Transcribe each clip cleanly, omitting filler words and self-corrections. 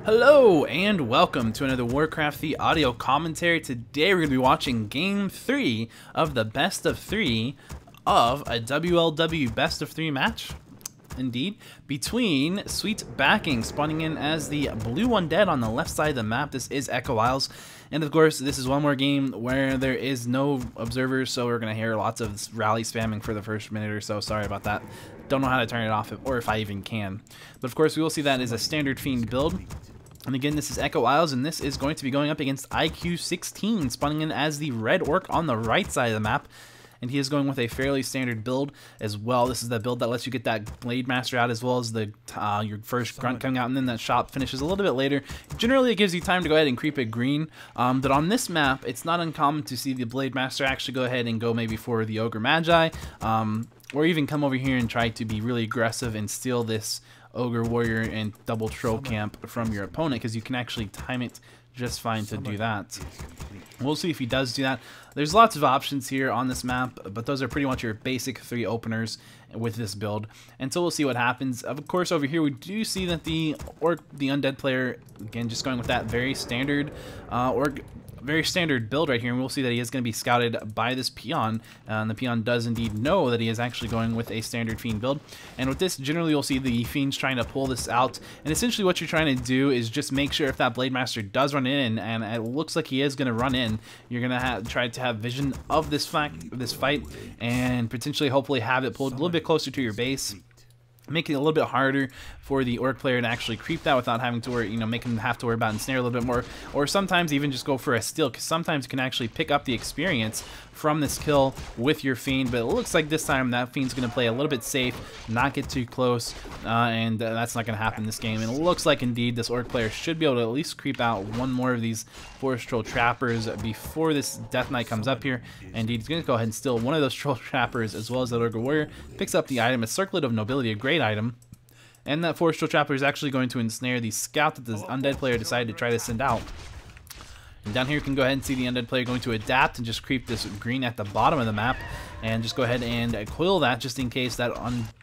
Hello and welcome to another Warcraft the audio commentary. Today we're going to be watching Game 3 of the Best of 3 of a WLW Best of 3 match. Indeed, between Sweet Backing spawning in as the blue undead on the left side of the map. This is Echo Isles, and of course this is one more game where there is no observers, so we're going to hear lots of rally spamming for the first minute or so. Sorry about that. Don't know how to turn it off, or if I even can. But of course we will see that is a standard Fiend build. And again, this is Echo Isles, and this is going to be going up against IQ16, spawning in as the red orc on the right side of the map. And he is going with a fairly standard build as well. This is the build that lets you get that Blade Master out, as well as the your first grunt coming out, and then that shot finishes a little bit later. Generally, it gives you time to go ahead and creep it green. But on this map, it's not uncommon to see the Blade Master actually go ahead and go maybe for the Ogre Magi, or even come over here and try to be really aggressive and steal this Ogre Warrior and double troll camp from your opponent, because you can actually time it just fine to do that. We'll see if he does do that. There's lots of options here on this map, but those are pretty much your basic 3 openers with this build, and so we'll see what happens. Of course, over here we do see that the undead player, again, just going with that very standard build right here, and we'll see that he is going to be scouted by this peon, and the peon does indeed know that he is actually going with a standard Fiend build. And with this, generally you'll see the Fiends trying to pull this out, and essentially what you're trying to do is just make sure if that Blade Master does run in, and it looks like he is going to run in, you're going to try to have vision of this fight, and potentially hopefully have it pulled a little bit closer to your base, making it a little bit harder for the orc player to actually creep that without having to worry, make him have to worry about ensnare a little bit more, or sometimes even just go for a steal, because sometimes you can actually pick up the experience from this kill with your Fiend. But it looks like this time that Fiend's going to play a little bit safe, not get too close, and that's not going to happen this game. And it looks like indeed this orc player should be able to at least creep out one more of these Forest Troll Trappers before this Death Knight comes up here. Indeed, he's going to go ahead and steal one of those Troll Trappers as well as that Ogre Warrior. Picks up the item, a Circlet of Nobility, a great item. And that Forest Troll Trapper is actually going to ensnare the scout that the undead player decided to try to send out. And down here you can go ahead and see the undead player going to adapt and just creep this green at the bottom of the map, and just go ahead and coil that just in case that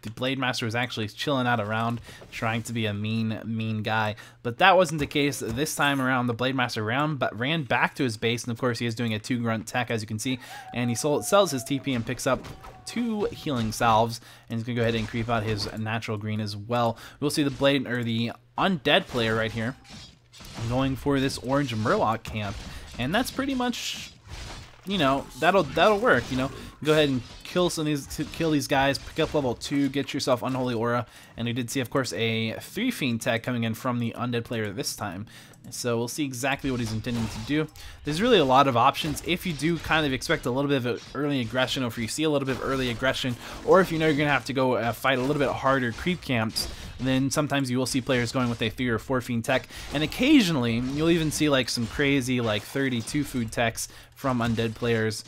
the Blade Master was actually chilling out around, trying to be a mean guy. But that wasn't the case this time around. The Blade Master ran back to his base, and of course he is doing a 2 grunt tech, as you can see, and he sells his TP and picks up 2 healing salves, and he's gonna go ahead and creep out his natural green as well. We'll see the the undead player right here going for this orange Murloc camp, and that's pretty much, that'll work. Go ahead and kill these guys, pick up level 2, get yourself Unholy Aura, and we did see, of course, a 3 Fiend tag coming in from the undead player this time. So we'll see exactly what he's intending to do. There's really a lot of options. If you do kind of expect a little bit of early aggression, or if you see a little bit of early aggression, or if you know you're going to have to go fight a little bit harder creep camps, then sometimes you will see players going with a 3 or 4 Fiend tech, and occasionally you'll even see like some crazy 32 food techs from undead players.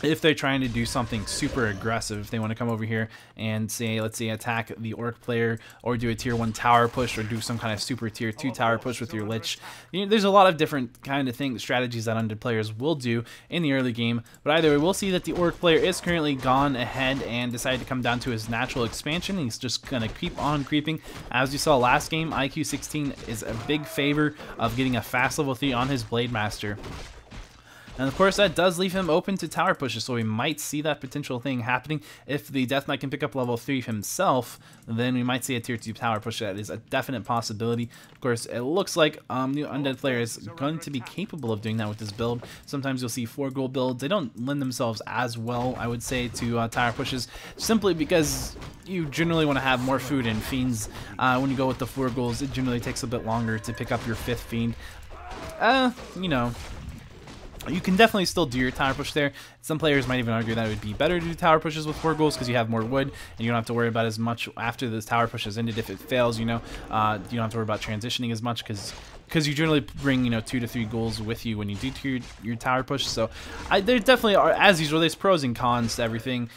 If they're trying to do something super aggressive, if they want to come over here and say, let's say, attack the orc player, or do a tier 1 tower push, or do some kind of super tier 2 tower push with your lich. There's a lot of different kind of strategies that undead players will do in the early game. But either way, we'll see that the orc player is currently gone ahead and decided to come down to his natural expansion. He's just going to keep on creeping. As you saw last game, IQ16 is a big favor of getting a fast level 3 on his Blade Master. And of course that does leave him open to tower pushes, so we might see that potential thing happening. If the Death Knight can pick up level 3 himself, then we might see a tier 2 tower push. That is a definite possibility. Of course, it looks like the undead player is going to be capable of doing that with this build. Sometimes you'll see 4 gold builds. They don't lend themselves as well, I would say, to tower pushes, simply because you generally want to have more food and Fiends. When you go with the 4 golds, it generally takes a bit longer to pick up your 5th Fiend. You can definitely still do your tower push there. Some players might even argue that it would be better to do tower pushes with 4 golds, because you have more wood and you don't have to worry about as much after the tower push has ended. If it fails, you don't have to worry about transitioning as much, because you generally bring 2 to 3 goals with you when you do your tower push. So there definitely are, as usual, there's pros and cons to everything.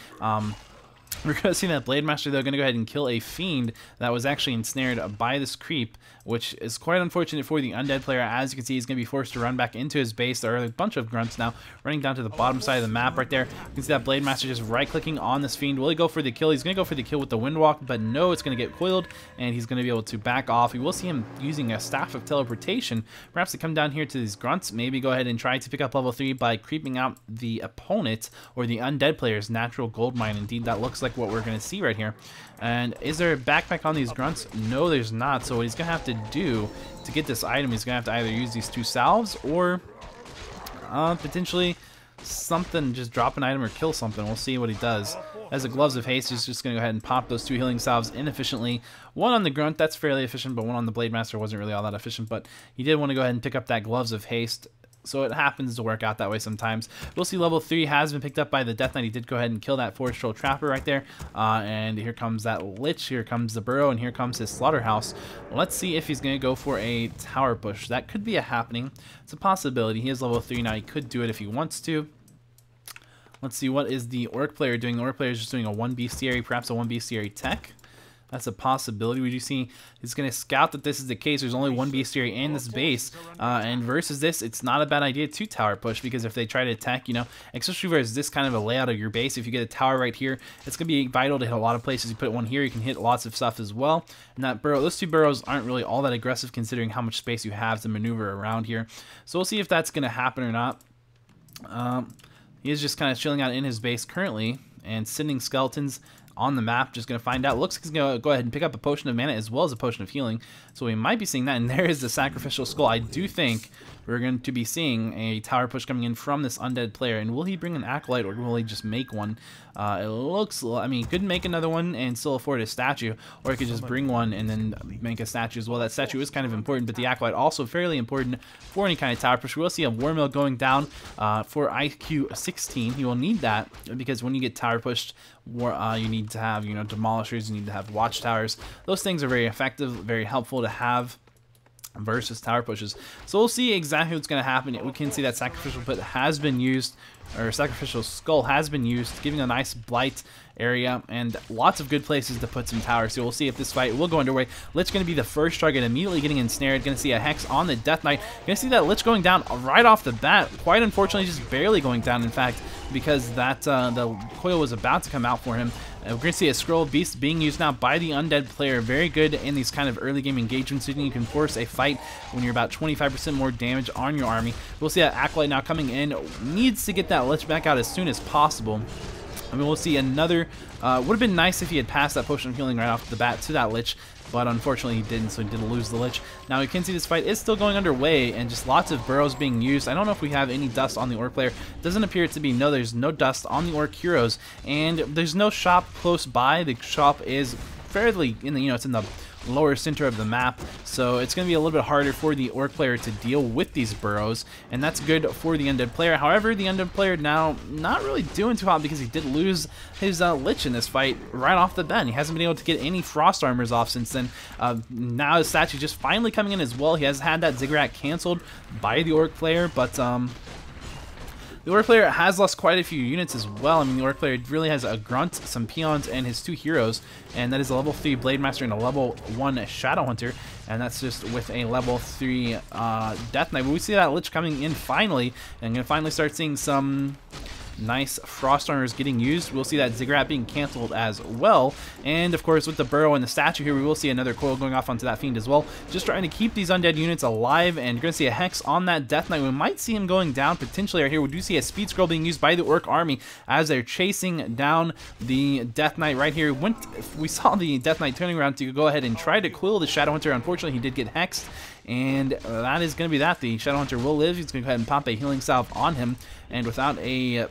We're going to see that Blade Master, though, going to go ahead and kill a Fiend that was actually ensnared by this creep, which is quite unfortunate for the undead player. As you can see, he's going to be forced to run back into his base. There are a bunch of grunts now running down to the bottom side of the map right there. You can see that Blade Master just right-clicking on this Fiend. Will he go for the kill? He's going to go for the kill with the Windwalk, but no, it's going to get coiled, and he's going to be able to back off. We will see him using a Staff of Teleportation, perhaps to come down here to these grunts, maybe go ahead and try to pick up level 3 by creeping out the opponent or the undead player's natural gold mine. Indeed, that looks like what we're going to see right here. And is there a backpack on these grunts? No, there's not. So what he's going to have to do to get this item, he's going to have to either use these 2 salves or potentially something, just drop an item or kill something. We'll see what he does. As a Gloves of Haste, he's just going to go ahead and pop those 2 healing salves inefficiently. One on the grunt, that's fairly efficient, but one on the Blade Master wasn't really all that efficient. But he did want to go ahead and pick up that Gloves of Haste. So it happens to work out that way sometimes. We'll see level 3 has been picked up by the Death Knight. He did go ahead and kill that Forest Troll Trapper right there. And here comes that Lich, here comes the Burrow, and here comes his Slaughterhouse. Let's see if he's going to go for a tower push. That could be a happening. It's a possibility. He is level 3 now. He could do it if he wants to. Let's see, what is the Orc player doing? The Orc player is just doing a 1 bestiary, perhaps a 1 bestiary tech. That's a possibility. We do see he's going to scout that this is the case. There's only 1 bestiary in this base, and versus this, it's not a bad idea to tower push, because if they try to attack, you know, especially versus this kind of a layout of your base, if you get a tower right here, it's going to be vital to hit a lot of places. You put one here, you can hit lots of stuff as well. And that burrow, those 2 burrows aren't really all that aggressive considering how much space you have to maneuver around here. So we'll see if that's going to happen or not. He is just kind of chilling out in his base currently and sending skeletons on the map. Just going to find out. Looks like he's going to go ahead and pick up a potion of mana as well as a potion of healing. So we might be seeing that. And there is the sacrificial skull. I do think we're going to be seeing a tower push coming in from this undead player. And will he bring an acolyte or will he just make one? It looks, I mean, he could make another one and still afford a statue, or he could just bring one and then make a statue as well. That statue is kind of important, but the acolyte also fairly important for any kind of tower push. We'll see a war mill going down for IQ16. He will need that because when you get tower pushed, you need to have, you know, demolishers, you need to have watchtowers. Those things are very effective, very helpful to have versus tower pushes. So we'll see exactly what's going to happen. We can see that sacrificial pit has been used, or sacrificial skull has been used, giving a nice blight area and lots of good places to put some towers. So we'll see if this fight will go underway. Lich going to be the first target, immediately getting ensnared. Going to see a Hex on the Death Knight. Going to see that Lich going down right off the bat. Quite unfortunately, just barely going down, in fact, because that the coil was about to come out for him. We're going to see a Scroll of Beast being used now by the undead player. Very good in these kind of early game engagements. You can force a fight when you're about 25% more damage on your army. We'll see that Acolyte now coming in. Needs to get that Lich back out as soon as possible. I mean, we'll see another. Would have been nice if he had passed that potion of healing right off the bat to that Lich, but unfortunately he didn't, so he did lose the Lich. Now we can see this fight is still going underway, and just lots of burrows being used. I don't know if we have any dust on the Orc player. Doesn't appear to be. No, there's no dust on the Orc heroes, and there's no shop close by. The shop is fairly in the, it's in the lower center of the map, so it's going to be a little bit harder for the Orc player to deal with these burrows, and that's good for the undead player. However, the undead player now not really doing too hot because he did lose his Lich in this fight right off the bat. He hasn't been able to get any frost armors off since then. Now his statue just finally coming in as well. He has had that ziggurat canceled by the Orc player, but the Orc player has lost quite a few units as well. I mean, the Orc player really has a Grunt, some Peons, and his 2 heroes, and that is a level 3 Blade Master and a level 1 Shadow Hunter, and that's just with a level 3 Death Knight. But we see that Lich coming in finally, and I'm going to finally start seeing some nice frost armors getting used. We'll see that ziggurat being canceled as well, and of course with the burrow and the statue here, we will see another coil going off onto that Fiend as well, just trying to keep these undead units alive. And you're going to see a Hex on that Death Knight. We might see him going down potentially right here. We do see a speed scroll being used by the Orc army as they're chasing down the Death Knight right here. We saw the Death Knight turning around to go ahead and try to coil the Shadow Hunter. Unfortunately, he did get hexed, and that is going to be that. The Shadow Hunter will live. He's going to go ahead and pop a healing salve on him, and without a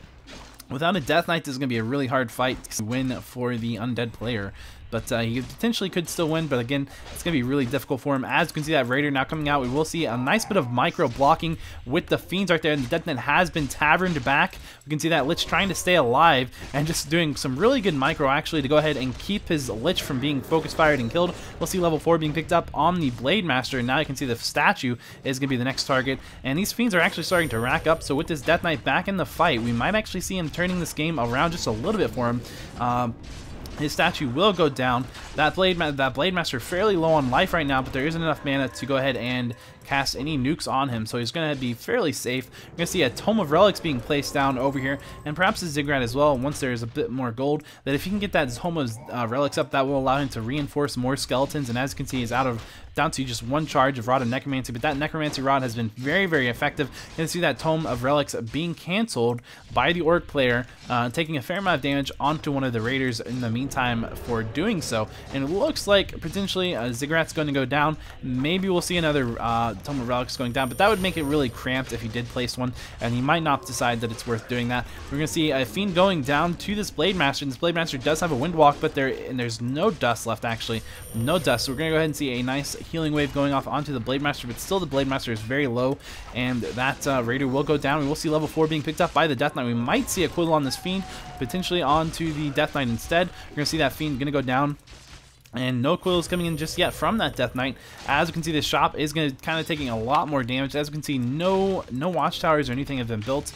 Death Knight, this is going to be a really hard fight to win for the undead player. But he potentially could still win, but again, it's going to be really difficult for him. As you can see that Raider now coming out, we will see a nice bit of micro blocking with the Fiends right there, and the Death Knight has been taverned back. We can see that Lich trying to stay alive and just doing some really good micro actually to go ahead and keep his Lich from being focus fired and killed. We'll see level 4 being picked up on the Blade Master, and now you can see the statue is going to be the next target. And these Fiends are actually starting to rack up, so with this Death Knight back in the fight, we might actually see him turning this game around just a little bit for him. his statue will go down. That Blade Master fairly low on life right now, but there isn't enough mana to go ahead and cast any nukes on him, so he's going to be fairly safe. You're going to see a Tome of Relics being placed down over here, and perhaps a Ziggurat as well, once there's a bit more gold, that if he can get that Tome of Relics up, that will allow him to reinforce more skeletons, and as you can see, he's down to just one charge of Rod of Necromancy, but that Necromancy Rod has been very, very effective. You can see that Tome of Relics being canceled by the Orc player, taking a fair amount of damage onto one of the Raiders in the meantime for doing so, and it looks like potentially Ziggurat's going to go down. Maybe we'll see another Tome of Relics going down, but that would make it really cramped if he did place one, and he might not decide that it's worth doing that. We're going to see a Fiend going down to this Blade Master, and this Blade Master does have a Windwalk, but there's no dust left, actually. No dust, so we're going to go ahead and see a nice healing wave going off onto the Blade Master, but still the Blade Master is very low, and that Raider will go down. We will see level 4 being picked up by the Death Knight. We might see a Quill on this Fiend, potentially onto the Death Knight instead. We're going to see that Fiend going to go down, and no quills coming in just yet from that Death Knight. As you can see, this shop is going to kind of taking a lot more damage. As you can see, no watchtowers or anything have been built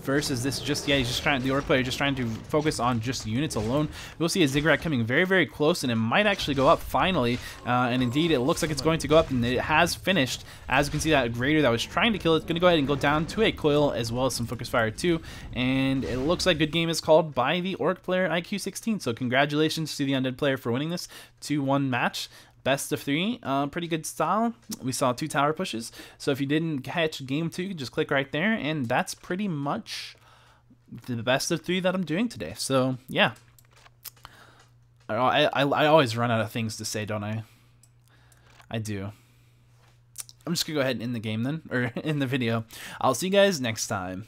versus this just yet. He's just trying, the Orc player just trying to focus on just units alone. We'll see a Ziggurat coming very, very close, and it might actually go up finally. And indeed, it looks like it's going to go up, and it has finished. As you can see, that Raider that was trying to kill it is going to go ahead and go down to a coil, as well as some focus fire too. And it looks like good game is called by the Orc player IQ16. So congratulations to the Undead player for winning this 2-1 match. Best of 3, pretty good style. We saw 2 tower pushes, so if you didn't catch game 2, you can just click right there, and that's pretty much the best of 3 that I'm doing today. So yeah, I always run out of things to say, don't I? I do. I'm just gonna go ahead and end the game then, or end the video. I'll see you guys next time.